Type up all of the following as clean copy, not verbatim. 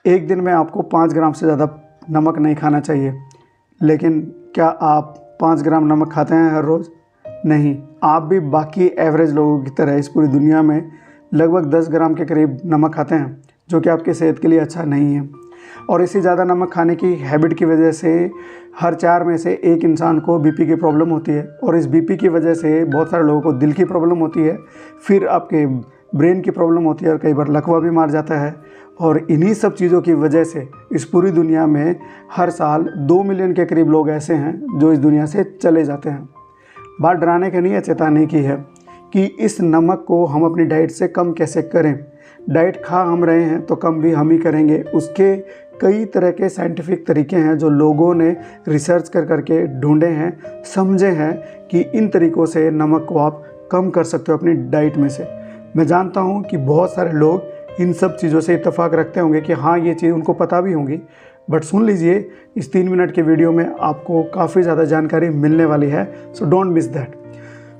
एक दिन में आपको 5 ग्राम से ज़्यादा नमक नहीं खाना चाहिए, लेकिन क्या आप 5 ग्राम नमक खाते हैं हर रोज़? नहीं। आप भी बाकी एवरेज लोगों की तरह इस पूरी दुनिया में लगभग 10 ग्राम के करीब नमक खाते हैं, जो कि आपकी सेहत के लिए अच्छा नहीं है। और इसी ज़्यादा नमक खाने की हैबिट की वजह से हर 4 में से 1 इंसान को बीपी की प्रॉब्लम होती है, और इस बीपी की वजह से बहुत सारे लोगों को दिल की प्रॉब्लम होती है, फिर आपके ब्रेन की प्रॉब्लम होती है, और कई बार लकवा भी मार जाता है। और इन्हीं सब चीज़ों की वजह से इस पूरी दुनिया में हर साल 2 मिलियन के करीब लोग ऐसे हैं जो इस दुनिया से चले जाते हैं। बात डराने की नहीं है, चेताने की है कि इस नमक को हम अपनी डाइट से कम कैसे करें। डाइट खा हम रहे हैं तो कम भी हम ही करेंगे। उसके कई तरह के साइंटिफिक तरीके हैं जो लोगों ने रिसर्च कर करके ढूंढे हैं, समझे हैं कि इन तरीक़ों से नमक को आप कम कर सकते हो अपनी डाइट में से। मैं जानता हूँ कि बहुत सारे लोग इन सब चीज़ों से इत्तेफाक रखते होंगे कि हाँ, ये चीज़ उनको पता भी होंगी, बट सुन लीजिए, इस 3 मिनट के वीडियो में आपको काफ़ी ज़्यादा जानकारी मिलने वाली है, सो डोंट मिस दैट।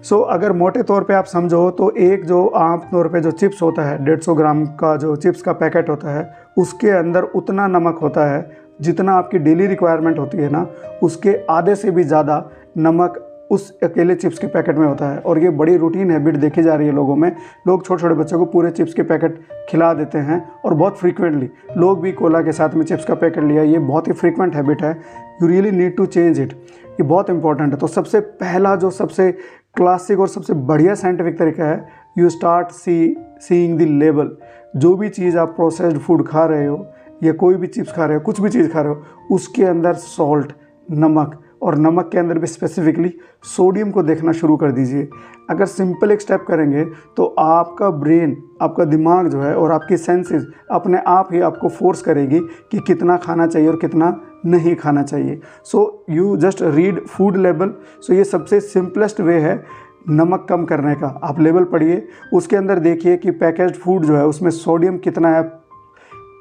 सो अगर मोटे तौर पे आप समझो तो एक जो आम तौर पे जो चिप्स होता है, 150 ग्राम का जो चिप्स का पैकेट होता है, उसके अंदर उतना नमक होता है जितना आपकी डेली रिक्वायरमेंट होती है ना, उसके आधे से भी ज़्यादा नमक उस अकेले चिप्स के पैकेट में होता है। और ये बड़ी रूटीन हैबिट देखी जा रही है लोगों में। लोग छोटे छोटे बच्चों को पूरे चिप्स के पैकेट खिला देते हैं, और बहुत फ्रीक्वेंटली लोग भी कोला के साथ में चिप्स का पैकेट लिया। ये बहुत ही फ्रीक्वेंट हैबिट है। You really need to change it. ये बहुत इंपॉर्टेंट है। तो सबसे पहला जो सबसे क्लासिक और सबसे बढ़िया साइंटिफिक तरीका है, you start seeing the label. जो भी चीज़ आप प्रोसेस्ड फूड खा रहे हो, या कोई भी चिप्स खा रहे हो, कुछ भी चीज़ खा रहे हो, उसके अंदर सॉल्ट, नमक, और नमक के अंदर भी स्पेसिफिकली सोडियम को देखना शुरू कर दीजिए। अगर सिंपल एक स्टेप करेंगे तो आपका ब्रेन, आपका दिमाग जो है, और आपकी सेंसेस अपने आप ही आपको फोर्स करेगी कि कितना खाना चाहिए और कितना नहीं खाना चाहिए। So you just read food label. So ये सबसे सिंपलेस्ट वे है नमक कम करने का। आप लेबल पढ़िए, उसके अंदर देखिए कि पैकेज्ड फूड जो है उसमें सोडियम कितना है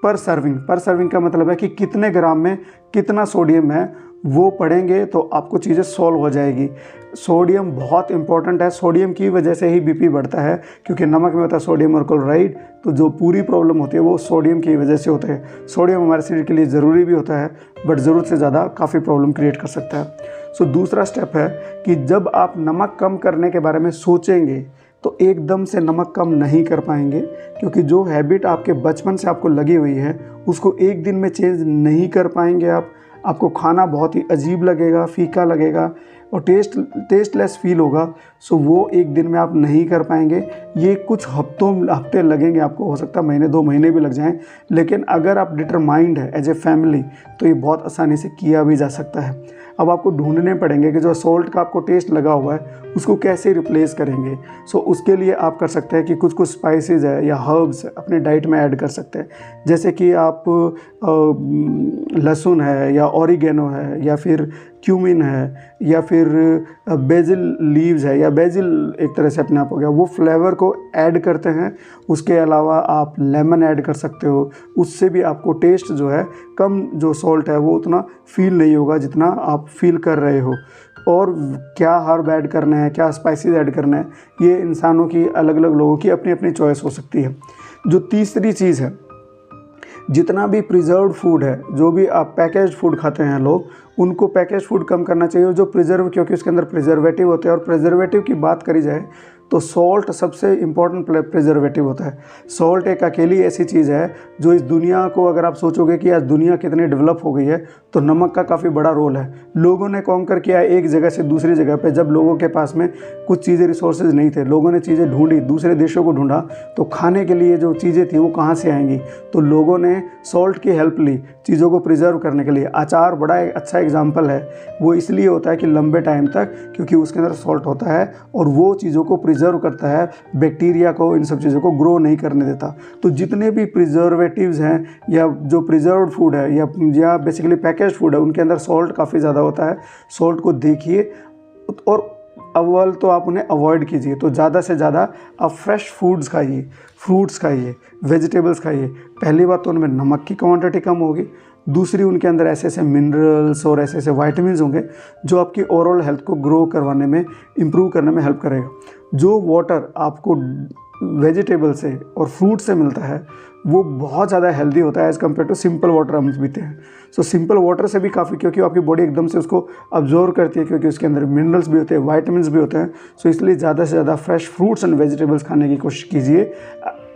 पर सर्विंग। पर सर्विंग का मतलब है कि कितने ग्राम में कितना सोडियम है, वो पढ़ेंगे तो आपको चीज़ें सॉल्व हो जाएगी। सोडियम बहुत इंपॉर्टेंट है। सोडियम की वजह से ही बीपी बढ़ता है, क्योंकि नमक में होता है सोडियम और क्लोराइड। तो जो पूरी प्रॉब्लम होती है वो सोडियम की वजह से होता है। सोडियम हमारे शरीर के लिए ज़रूरी भी होता है, बट ज़रूरत से ज़्यादा काफ़ी प्रॉब्लम क्रिएट कर सकता है। सो दूसरा स्टेप है कि जब आप नमक कम करने के बारे में सोचेंगे तो एकदम से नमक कम नहीं कर पाएंगे, क्योंकि जो हैबिट आपके बचपन से आपको लगी हुई है उसको एक दिन में चेंज नहीं कर पाएंगे आप। आपको खाना बहुत ही अजीब लगेगा, फीका लगेगा, और टेस्टलेस फील होगा। सो वो एक दिन में आप नहीं कर पाएंगे। ये कुछ हफ्ते लगेंगे आपको, हो सकता है महीने 2 महीने भी लग जाएं, लेकिन अगर आप डिटरमाइंड है एज ए फैमिली तो ये बहुत आसानी से किया भी जा सकता है। अब आपको ढूंढने पड़ेंगे कि जो सॉल्ट का आपको टेस्ट लगा हुआ है उसको कैसे रिप्लेस करेंगे। सो उसके लिए आप कर सकते हैं कि कुछ कुछ स्पाइसेस है या हर्ब्स अपने डाइट में ऐड कर सकते हैं। जैसे कि आप लहसुन है, या ऑरिगेनो है, या फिर क्यूमिन है, या फिर बेजिल लीव्स है, या बेजिल एक तरह से अपने आप हो गया, वो फ्लेवर को ऐड करते हैं। उसके अलावा आप लेमन ऐड कर सकते हो। उससे भी आपको टेस्ट जो है, कम जो सॉल्ट है वो उतना फील नहीं होगा जितना आप फील कर रहे हो। और क्या हर्ब ऐड करना है, क्या स्पाइसेस ऐड करना है, ये इंसानों की, अलग अलग लोगों की अपनी अपनी चॉइस हो सकती है। जो तीसरी चीज़ है, जितना भी प्रिजर्व्ड फूड है, जो भी आप पैकेज्ड फूड खाते हैं लोग, उनको पैकेज फूड कम करना चाहिए। जो प्रिजर्व, क्योंकि उसके अंदर प्रिजर्वेटिव होते हैं, और प्रिजर्वेटिव की बात करी जाए तो सॉल्ट सबसे इम्पॉर्टेंट प्रिजर्वेटिव होता है। सॉल्ट एक अकेली ऐसी चीज़ है जो इस दुनिया को, अगर आप सोचोगे कि आज दुनिया कितनी डेवलप हो गई है, तो नमक का काफ़ी बड़ा रोल है। लोगों ने कॉन्कर किया एक जगह से दूसरी जगह पे। जब लोगों के पास में कुछ चीज़ें, रिसोर्सेज नहीं थे, लोगों ने चीज़ें ढूंढी, दूसरे देशों को ढूंढा, तो खाने के लिए जो चीज़ें थी वो कहाँ से आएंगी, तो लोगों ने सॉल्ट की हेल्प ली चीज़ों को प्रिजर्व करने के लिए। अचार बड़ा एक अच्छा एग्जाम्पल है। वो इसलिए होता है कि लंबे टाइम तक, क्योंकि उसके अंदर सॉल्ट होता है और वो चीज़ों को प्रिजर्व करता है, बैक्टीरिया को, इन सब चीज़ों को ग्रो नहीं करने देता। तो जितने भी प्रिजर्वेटिव्स हैं, या जो प्रिजर्व्ड फूड है, या बेसिकली पैकेज्ड फूड है, उनके अंदर सॉल्ट काफ़ी ज़्यादा होता है। सॉल्ट को देखिए, और अव्वल तो आप उन्हें अवॉइड कीजिए। तो ज़्यादा से ज़्यादा आप फ्रेश फूड्स खाइए, फ्रूट्स खाइए, वेजिटेबल्स खाइए। पहली बात तो उनमें नमक की क्वांटिटी कम होगी। दूसरी, उनके अंदर ऐसे ऐसे मिनरल्स और ऐसे ऐसे वाइटामिन होंगे जो आपकी ओवरऑल हेल्थ को ग्रो करवाने में, इम्प्रूव करने में हेल्प करेगा। जो वाटर आपको वेजिटेबल से और फ्रूट से मिलता है वो बहुत ज़्यादा हेल्दी होता है as compare to simple water हम पीते हैं। सो सिंपल वाटर से भी काफ़ी, क्योंकि आपकी बॉडी एकदम से उसको अब्जॉर्व करती है, क्योंकि उसके अंदर मिनरल्स भी होते हैं, वाइटामिन भी होते हैं। सो इसलिए ज़्यादा से ज़्यादा फ्रेश फ्रूट्स एंड वेजिटेबल्स खाने की कोशिश कीजिए।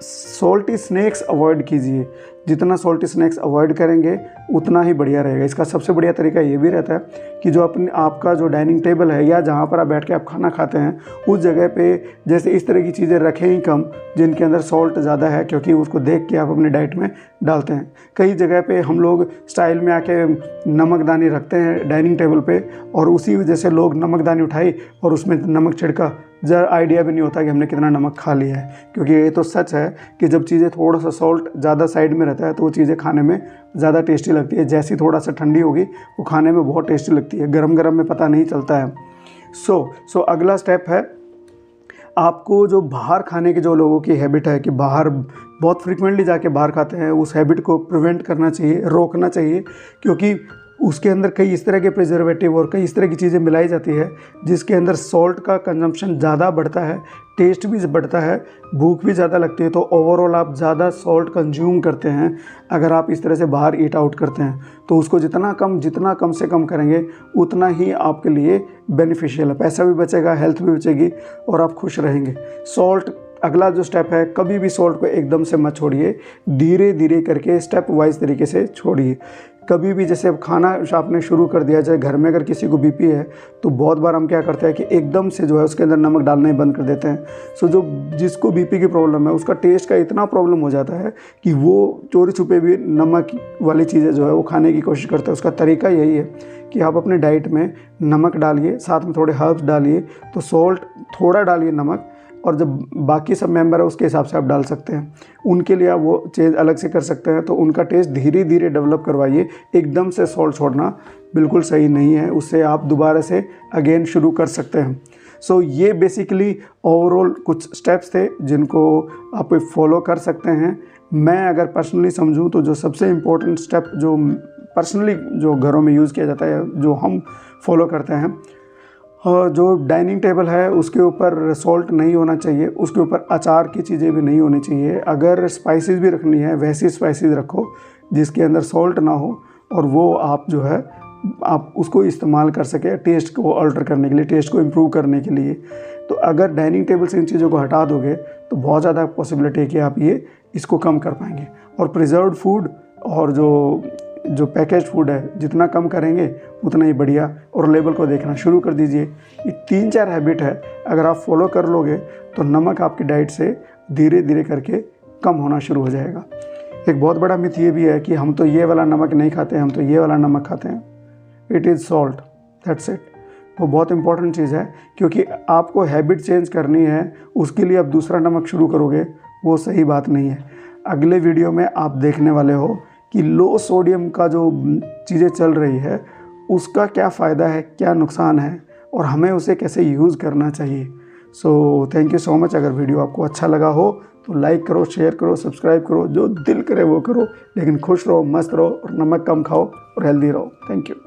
सॉल्टी स्नैक्स अवॉइड कीजिए। जितना सॉल्टी स्नैक्स अवॉइड करेंगे उतना ही बढ़िया रहेगा। इसका सबसे बढ़िया तरीका ये भी रहता है कि जो आपका जो डाइनिंग टेबल है या जहाँ पर आप बैठ के आप खाना खाते हैं उस जगह पे जैसे इस तरह की चीज़ें रखें ही कम जिनके अंदर सॉल्ट ज़्यादा है, क्योंकि उसको देख के आप अपने डाइट में डालते हैं। कई जगह पे हम लोग स्टाइल में आके नमकदानी रखते हैं डाइनिंग टेबल पे और उसी वजह से लोग नमकदानी उठाई और उसमें नमक छिड़का, ज़रा आइडिया भी नहीं होता कि हमने कितना नमक खा लिया है। क्योंकि ये तो सच है कि जब चीज़ें थोड़ा सा सॉल्ट ज़्यादा साइड में रहता है तो वो चीज़ें खाने में ज़्यादा टेस्टी लगती है। जैसी थोड़ा सा ठंडी होगी वो खाने में बहुत टेस्टी लगती है, गरम गरम में पता नहीं चलता है। सो अगला स्टेप है, आपको जो बाहर खाने की जो लोगों की हैबिट है कि बाहर बहुत फ्रिक्वेंटली जाके बाहर खाते हैं, उस हैबिट को प्रिवेंट करना चाहिए, रोकना चाहिए। क्योंकि उसके अंदर कई इस तरह के प्रिजर्वेटिव और कई इस तरह की चीज़ें मिलाई जाती है जिसके अंदर सॉल्ट का कंजम्पशन ज़्यादा बढ़ता है, टेस्ट भी बढ़ता है, भूख भी ज़्यादा लगती है। तो ओवरऑल आप ज़्यादा सॉल्ट कंज्यूम करते हैं अगर आप इस तरह से बाहर ईट आउट करते हैं। तो उसको जितना कम से कम करेंगे उतना ही आपके लिए बेनिफिशियल है। पैसा भी बचेगा, हेल्थ भी बचेगी और आप खुश रहेंगे। सॉल्ट अगला जो स्टेप है, कभी भी सॉल्ट को एकदम से मत छोड़िए, धीरे धीरे करके स्टेप वाइज तरीके से छोड़िए। कभी भी जैसे अब खाना आपने शुरू कर दिया, चाहे घर में अगर किसी को बीपी है तो बहुत बार हम क्या करते हैं कि एकदम से जो है उसके अंदर नमक डालना ही बंद कर देते हैं। सो जो जिसको बीपी की प्रॉब्लम है उसका टेस्ट का इतना प्रॉब्लम हो जाता है कि वो चोरी छुपे भी नमक वाली चीज़ें जो है वो खाने की कोशिश करते हैं। उसका तरीका यही है कि आप अपने डाइट में नमक डालिए, साथ में थोड़े हर्ब्स डालिए, तो सॉल्ट थोड़ा डालिए नमक, और जब बाकी सब मेंबर है उसके हिसाब से आप डाल सकते हैं। उनके लिए आप वो चेंज अलग से कर सकते हैं। तो उनका टेस्ट धीरे धीरे डेवलप करवाइए। एकदम से सॉल्ट छोड़ना बिल्कुल सही नहीं है, उससे आप दोबारा से अगेन शुरू कर सकते हैं। सो ये बेसिकली ओवरऑल कुछ स्टेप्स थे जिनको आप फॉलो कर सकते हैं। मैं अगर पर्सनली समझूं तो जो सबसे इम्पोर्टेंट स्टेप जो पर्सनली जो घरों में यूज़ किया जाता है, जो हम फॉलो करते हैं, और जो डाइनिंग टेबल है उसके ऊपर सॉल्ट नहीं होना चाहिए, उसके ऊपर अचार की चीज़ें भी नहीं होनी चाहिए। अगर स्पाइसेस भी रखनी है वैसी स्पाइसेस रखो जिसके अंदर सॉल्ट ना हो, और वो आप जो है आप उसको इस्तेमाल कर सके टेस्ट को अल्टर करने के लिए, टेस्ट को इम्प्रूव करने के लिए। तो अगर डाइनिंग टेबल से इन चीज़ों को हटा दोगे तो बहुत ज़्यादा पॉसिबिलिटी है कि आप इसको कम कर पाएंगे। और प्रिजर्व्ड फूड और जो पैकेज फूड है जितना कम करेंगे उतना ही बढ़िया। और लेबल को देखना शुरू कर दीजिए। ये 3-4 हैबिट है, अगर आप फॉलो कर लोगे तो नमक आपकी डाइट से धीरे धीरे करके कम होना शुरू हो जाएगा। एक बहुत बड़ा मिथ ये भी है कि हम तो ये वाला नमक नहीं खाते, हम तो ये वाला नमक खाते हैं। It is salt, that's it. वो बहुत इंपॉर्टेंट चीज़ है, क्योंकि आपको हैबिट चेंज करनी है, उसके लिए आप दूसरा नमक शुरू करोगे, वो सही बात नहीं है। अगले वीडियो में आप देखने वाले हो कि लो सोडियम का जो चीज़ें चल रही है उसका क्या फ़ायदा है, क्या नुकसान है, और हमें उसे कैसे यूज़ करना चाहिए। So thank you so much. अगर वीडियो आपको अच्छा लगा हो तो लाइक करो, शेयर करो, सब्सक्राइब करो, जो दिल करे वो करो, लेकिन खुश रहो, मस्त रहो और नमक कम खाओ और हेल्दी रहो। Thank you.